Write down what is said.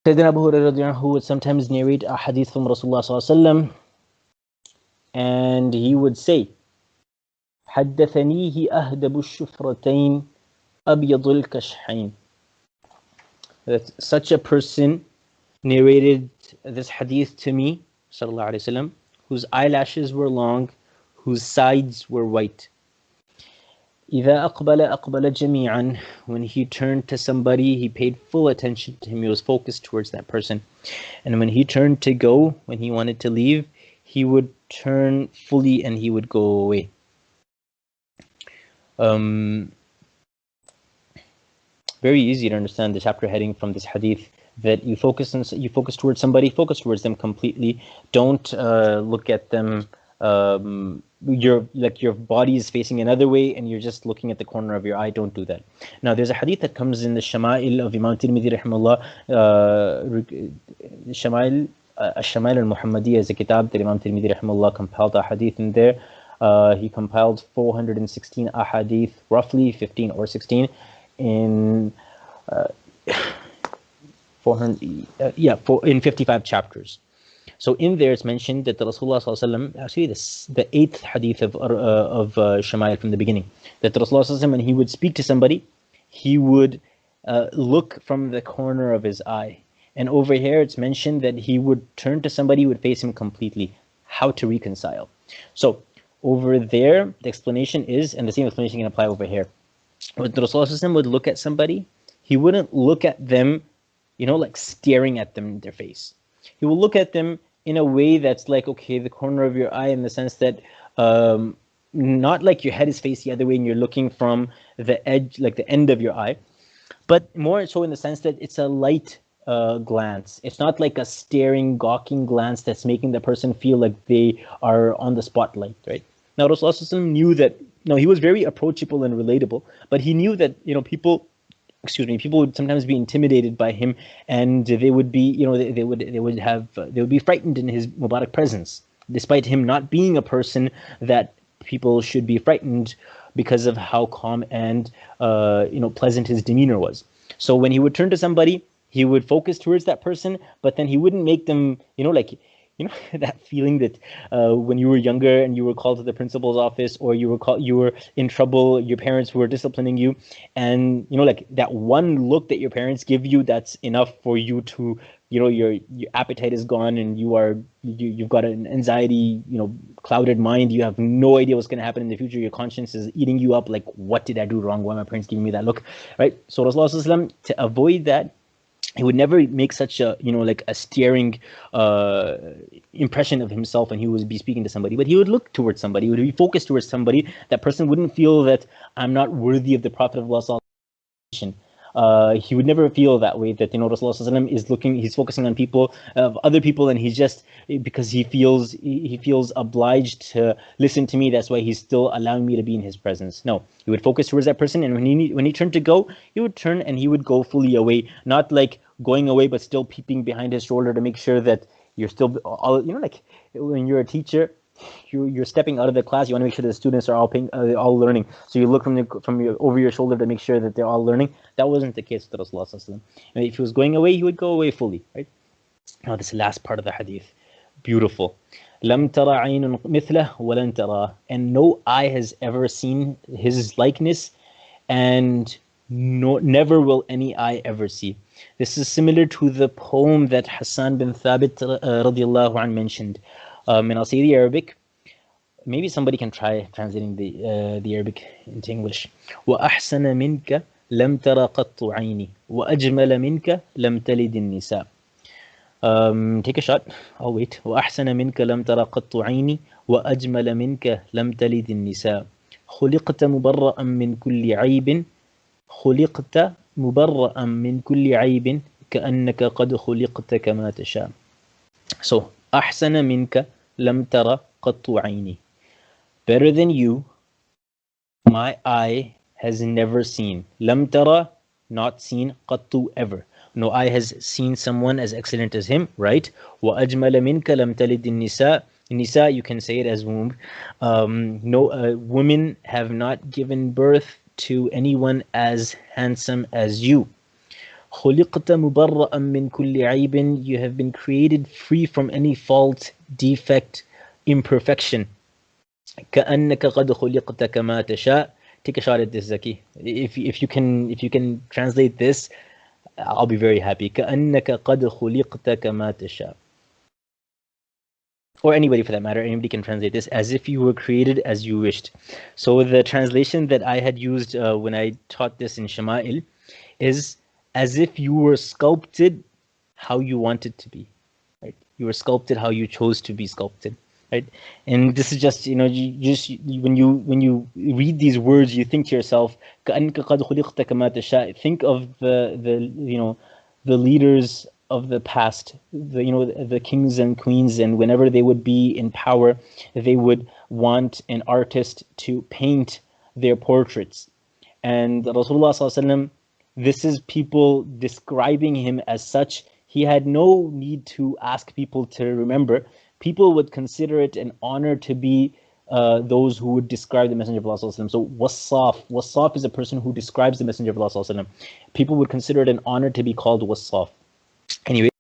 Sayyidina Abu Hurairah would sometimes narrate a hadith from Rasulullah sallallahu alaihi wasallam, and he would say, حدثنيه أهدب الشفرتين أبيض الكشحين. That such a person narrated this hadith to me, sallallahu alaihi wasallam, whose eyelashes were long, whose sides were white. إذا أقبل جميعا. When he turned to somebody, he paid full attention to him. He was focused towards that person. And when he turned to go, when he wanted to leave, he would turn fully and he would go away. Very easy to understand the chapter heading from this hadith, that you focus towards somebody, focus towards them completely. Don't look at them. Your body is facing another way and you're just looking at the corner of your eye. Don't do that. Now, there's a hadith that comes in the Shama'il of Imam Tirmidhi rahimahullah. Shama'il al-Muhammadiyya is a kitab that Imam Tirmidhi rahimahullah compiled a hadith in there. He compiled 416 ahadith, roughly 15 or 16, in 55 chapters. So in there it's mentioned that the Rasulullah sallallahu alaihi wasallam, actually the 8th hadith of Shama'il from the beginning, that the Rasulullah sallallahu alaihi wasallam, when he would speak to somebody, he would look from the corner of his eye. And over here it's mentioned that he would turn to somebody, would face him completely. How to reconcile? So over there the explanation is, and the same explanation can apply over here. When the Rasulullah sallallahu alaihi wasallam would look at somebody, he wouldn't look at them, like staring at them in their face. He will look at them in a way that's like, okay, the corner of your eye, in the sense that not like your head is faced the other way and you're looking from the edge, like the end of your eye, but more so in the sense that it's a light glance. It's not like a staring, gawking glance that's making the person feel like they are on the spotlight, right? Now, Rasulullah knew that, he was very approachable and relatable, but he knew that, people would sometimes be intimidated by him, and they would be, they would be frightened in his Mubarak presence, despite him not being a person that people should be frightened because of how calm and pleasant his demeanor was. So when he would turn to somebody, he would focus towards that person, but then he wouldn't make them, that feeling that when you were younger and you were called to the principal's office, or you were in trouble, your parents were disciplining you, and that one look that your parents give you, that's enough for you to, your appetite is gone, and you've got an anxiety, clouded mind. You have no idea what's going to happen in the future. Your conscience is eating you up, like, what did I do wrong? Why are my parents giving me that look, right? So Rasulullah, to avoid that, he would never make such a, a staring impression of himself when he would be speaking to somebody, but he would look towards somebody, he would be focused towards somebody. That person wouldn't feel that I'm not worthy of the Prophet of Allah. He would never feel that way, that Rasulullah is looking, he's focusing on people, other people, and he's just, because he feels obliged to listen to me, that's why he's still allowing me to be in his presence. No, he would focus towards that person, and when he turned to go, he would turn and he would go fully away, not like going away but still peeping behind his shoulder to make sure that you're still all, like when you're a teacher, you're stepping out of the class, you want to make sure the students are all learning, so you look from over your shoulder to make sure that they're all learning. That wasn't the case with Rasulullah sallallahu alaihi wasallam. And if he was going away, he would go away fully, right? Now this last part of the hadith, beautiful. لم ترى عين مثله ولن ترى, and no eye has ever seen his likeness, and never will any eye ever see. This is similar to the poem that Hassan bin Thabit radiallahu anh mentioned. And I'll say the Arabic. Maybe somebody can try translating the Arabic into English. وَأَحْسَنَ مِنْكَ لَمْ تَرَ قَطُّ عَيْنِي وَأَجْمَلَ مِنْكَ لَمْ تَلِدِ النِّسَاء. Take a shot. I'll wait. وَأَحْسَنَ مِنْكَ لَمْ تَرَ قَطُّ عَيْنِي وَأَجْمَلَ مِنْكَ لَمْ تَلِدِ النِّسَاء. خُلِقْتَ مُبَرَّأً مِنْ كُلِّ عَيْبٍ خُلِقْتَ مُبَرَّأً مِنْ كُلِّ عَيْبٍ كَأَنَّكَ قَدْ خُلِقْتَ كَمَا تَشَاءُ. So, أحسن منك لم ترى قط عيني. Better than you, my eye has never seen. لم ترى, not seen. قط, ever. No eye has seen someone as excellent as him, right? وأجمل منك لم تلد النساء. Nisa, you can say it as womb. No, women have not given birth to anyone as handsome as you. خُلِقْتَ مُبَرَّأً مِّن كُلِّ عَيْبٍ. You have been created free from any fault, defect, imperfection. كَأَنَّكَ قَدْ خُلِقْتَ كَمَا تَشَاءُ. Take a shot at this, Zaki. If you can translate this, I'll be very happy. كَأَنَّكَ قَدْ خُلِقْتَ كَمَا تَشَاءُ. Or anybody for that matter, anybody can translate this, as if you were created as you wished. So the translation that I had used when I taught this in Shama'il is as if you were sculpted how you wanted to be, right? You were sculpted how you chose to be sculpted, right? And this is just, when you read these words, you think to yourself, think of the leaders of the past, the kings and queens, and whenever they would be in power, they would want an artist to paint their portraits. And Rasulullah sallallahu alaihi wasallam, this is people describing him as such. He had no need to ask people to remember. People would consider it an honor to be those who would describe the Messenger of Allah sallallahu alaihi wasallam. So wasaf is a person who describes the Messenger of Allah sallallahu alaihi wasallam. People would consider it an honor to be called wasaf. Anyway.